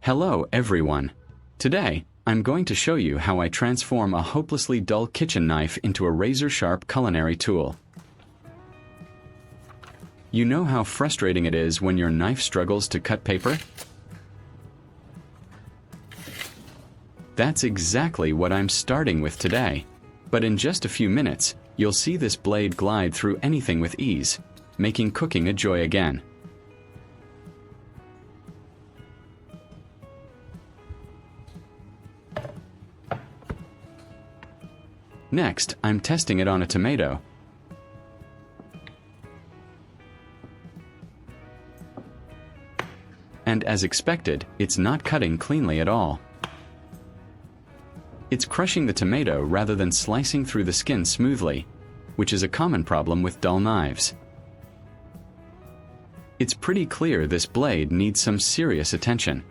Hello everyone. Today, I'm going to show you how I transform a hopelessly dull kitchen knife into a razor-sharp culinary tool. You know how frustrating it is when your knife struggles to cut paper? That's exactly what I'm starting with today. But in just a few minutes, you'll see this blade glide through anything with ease, making cooking a joy again. Next, I'm testing it on a tomato. And as expected, it's not cutting cleanly at all. It's crushing the tomato rather than slicing through the skin smoothly, which is a common problem with dull knives. It's pretty clear this blade needs some serious attention.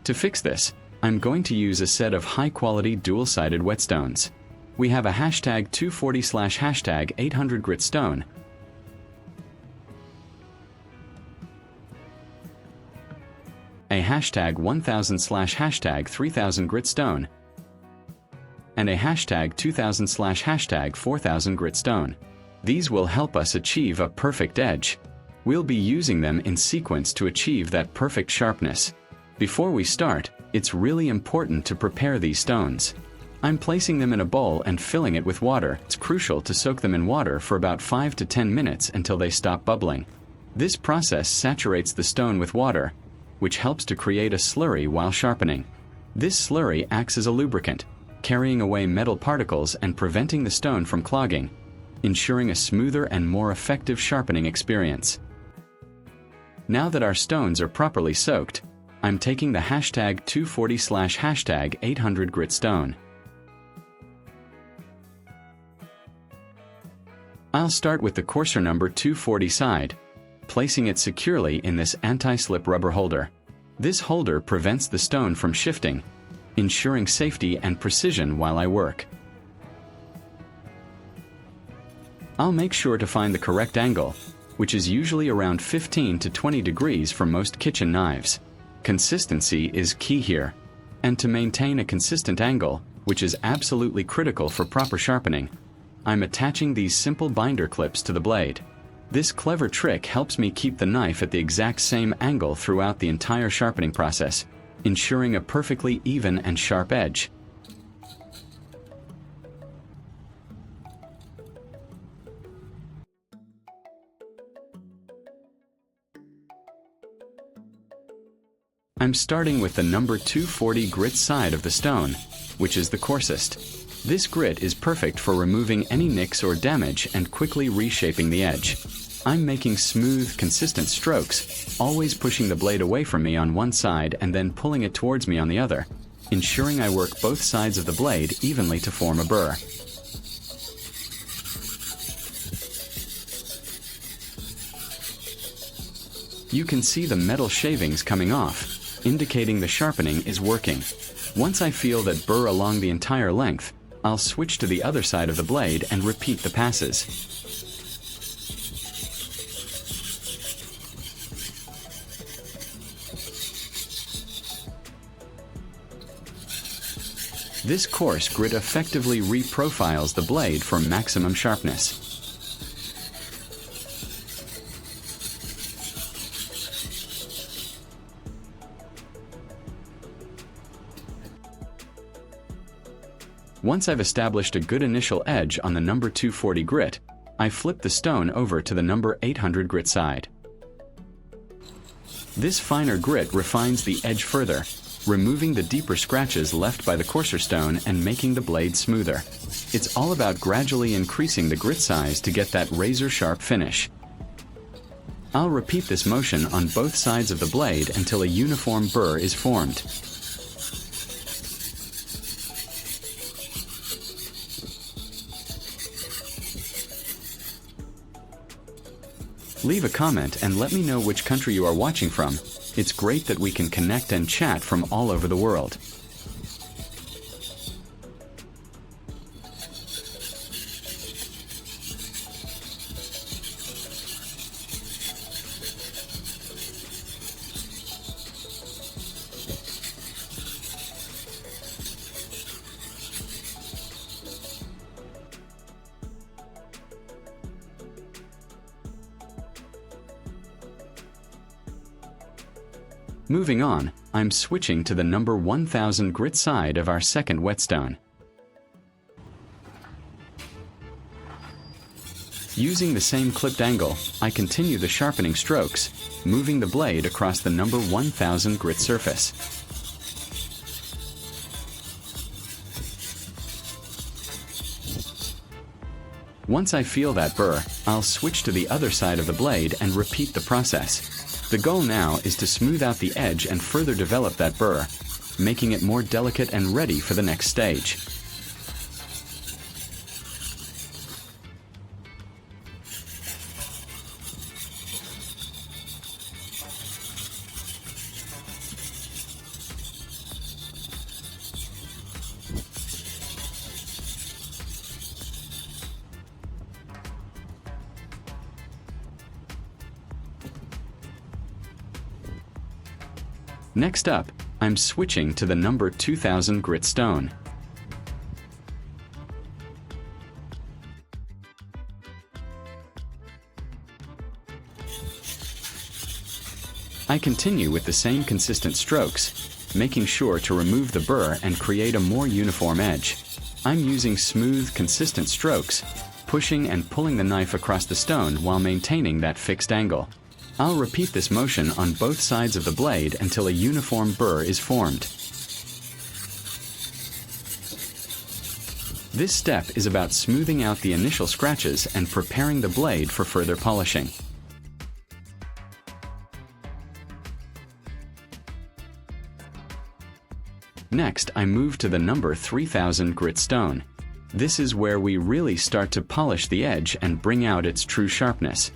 To fix this, I'm going to use a set of high-quality dual-sided whetstones. We have a hashtag 240/hashtag 800 grit stone, a hashtag 1000/hashtag 3000 grit stone, and a hashtag 2000/hashtag 4000 grit stone. These will help us achieve a perfect edge. We'll be using them in sequence to achieve that perfect sharpness. Before we start, it's really important to prepare these stones. I'm placing them in a bowl and filling it with water. It's crucial to soak them in water for about 5 to 10 minutes until they stop bubbling. This process saturates the stone with water, which helps to create a slurry while sharpening. This slurry acts as a lubricant, carrying away metal particles and preventing the stone from clogging, ensuring a smoother and more effective sharpening experience. Now that our stones are properly soaked, I'm taking the hashtag 240/hashtag 800 grit stone. I'll start with the coarser number 240 side, placing it securely in this anti-slip rubber holder. This holder prevents the stone from shifting, ensuring safety and precision while I work. I'll make sure to find the correct angle, which is usually around 15 to 20 degrees for most kitchen knives. Consistency is key here, and to maintain a consistent angle, which is absolutely critical for proper sharpening, I'm attaching these simple binder clips to the blade. This clever trick helps me keep the knife at the exact same angle throughout the entire sharpening process, ensuring a perfectly even and sharp edge. I'm starting with the number 240 grit side of the stone, which is the coarsest. This grit is perfect for removing any nicks or damage and quickly reshaping the edge. I'm making smooth, consistent strokes, always pushing the blade away from me on one side and then pulling it towards me on the other, ensuring I work both sides of the blade evenly to form a burr. You can see the metal shavings coming off, indicating the sharpening is working. Once I feel that burr along the entire length, I'll switch to the other side of the blade and repeat the passes. This coarse grit effectively reprofiles the blade for maximum sharpness. Once I've established a good initial edge on the number 240 grit, I flip the stone over to the number 800 grit side. This finer grit refines the edge further, removing the deeper scratches left by the coarser stone and making the blade smoother. It's all about gradually increasing the grit size to get that razor-sharp finish. I'll repeat this motion on both sides of the blade until a uniform burr is formed. Leave a comment and let me know which country you are watching from. It's great that we can connect and chat from all over the world. Moving on, I'm switching to the number 1000 grit side of our second whetstone. Using the same clipped angle, I continue the sharpening strokes, moving the blade across the number 1000 grit surface. Once I feel that burr, I'll switch to the other side of the blade and repeat the process. The goal now is to smooth out the edge and further develop that burr, making it more delicate and ready for the next stage. Next up, I'm switching to the number 2000 grit stone. I continue with the same consistent strokes, making sure to remove the burr and create a more uniform edge. I'm using smooth, consistent strokes, pushing and pulling the knife across the stone while maintaining that fixed angle. I'll repeat this motion on both sides of the blade until a uniform burr is formed. This step is about smoothing out the initial scratches and preparing the blade for further polishing. Next, I move to the number 3000 grit stone. This is where we really start to polish the edge and bring out its true sharpness.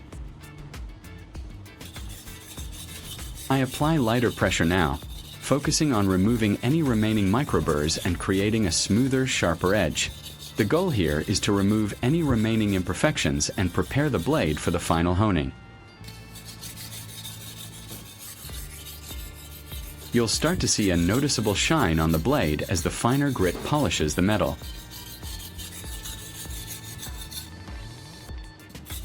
I apply lighter pressure now, focusing on removing any remaining microburrs and creating a smoother, sharper edge. The goal here is to remove any remaining imperfections and prepare the blade for the final honing. You'll start to see a noticeable shine on the blade as the finer grit polishes the metal.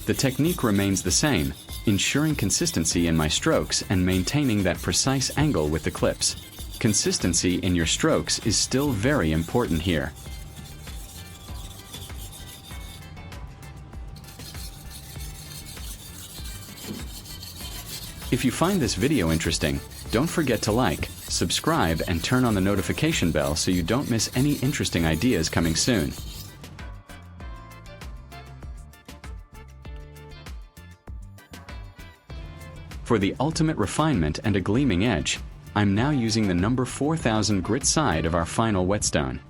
The technique remains the same, ensuring consistency in my strokes and maintaining that precise angle with the clips. Consistency in your strokes is still very important here. If you find this video interesting, don't forget to like, subscribe, and turn on the notification bell so you don't miss any interesting ideas coming soon. For the ultimate refinement and a gleaming edge, I'm now using the number 4000 grit side of our final whetstone.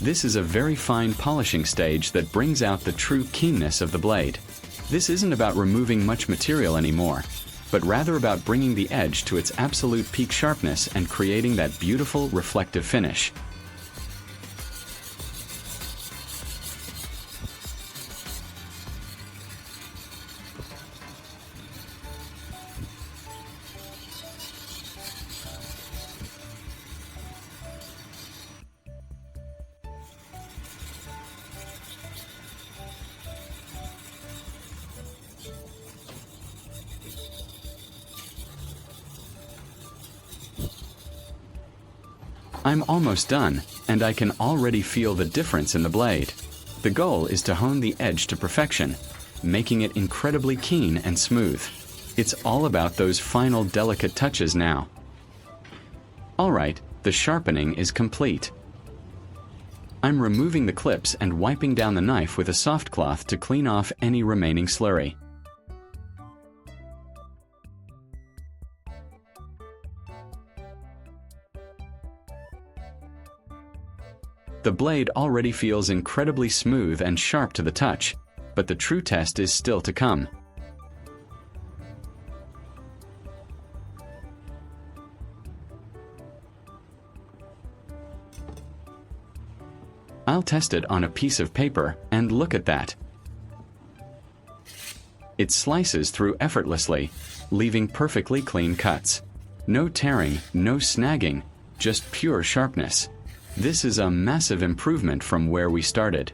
This is a very fine polishing stage that brings out the true keenness of the blade. This isn't about removing much material anymore, but rather about bringing the edge to its absolute peak sharpness and creating that beautiful reflective finish. I'm almost done, and I can already feel the difference in the blade. The goal is to hone the edge to perfection, making it incredibly keen and smooth. It's all about those final delicate touches now. Alright, the sharpening is complete. I'm removing the clips and wiping down the knife with a soft cloth to clean off any remaining slurry. The blade already feels incredibly smooth and sharp to the touch, but the true test is still to come. I'll test it on a piece of paper, and look at that. It slices through effortlessly, leaving perfectly clean cuts. No tearing, no snagging, just pure sharpness. This is a massive improvement from where we started.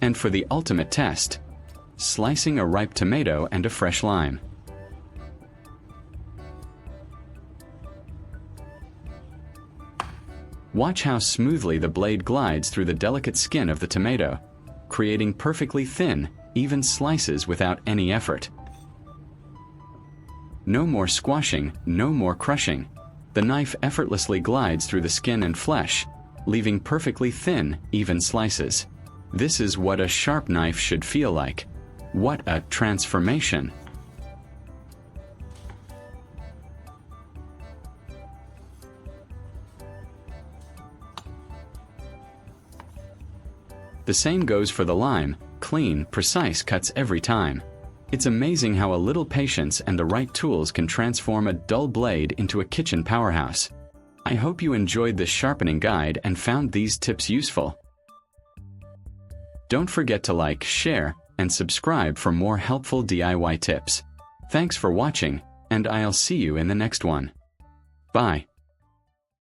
And for the ultimate test, slicing a ripe tomato and a fresh lime. Watch how smoothly the blade glides through the delicate skin of the tomato, creating perfectly thin, even slices without any effort. No more squashing, no more crushing. The knife effortlessly glides through the skin and flesh, leaving perfectly thin, even slices. This is what a sharp knife should feel like. What a transformation! The same goes for the lime, clean, precise cuts every time. It's amazing how a little patience and the right tools can transform a dull blade into a kitchen powerhouse. I hope you enjoyed this sharpening guide and found these tips useful. Don't forget to like, share, and subscribe for more helpful DIY tips. Thanks for watching, and I'll see you in the next one. Bye.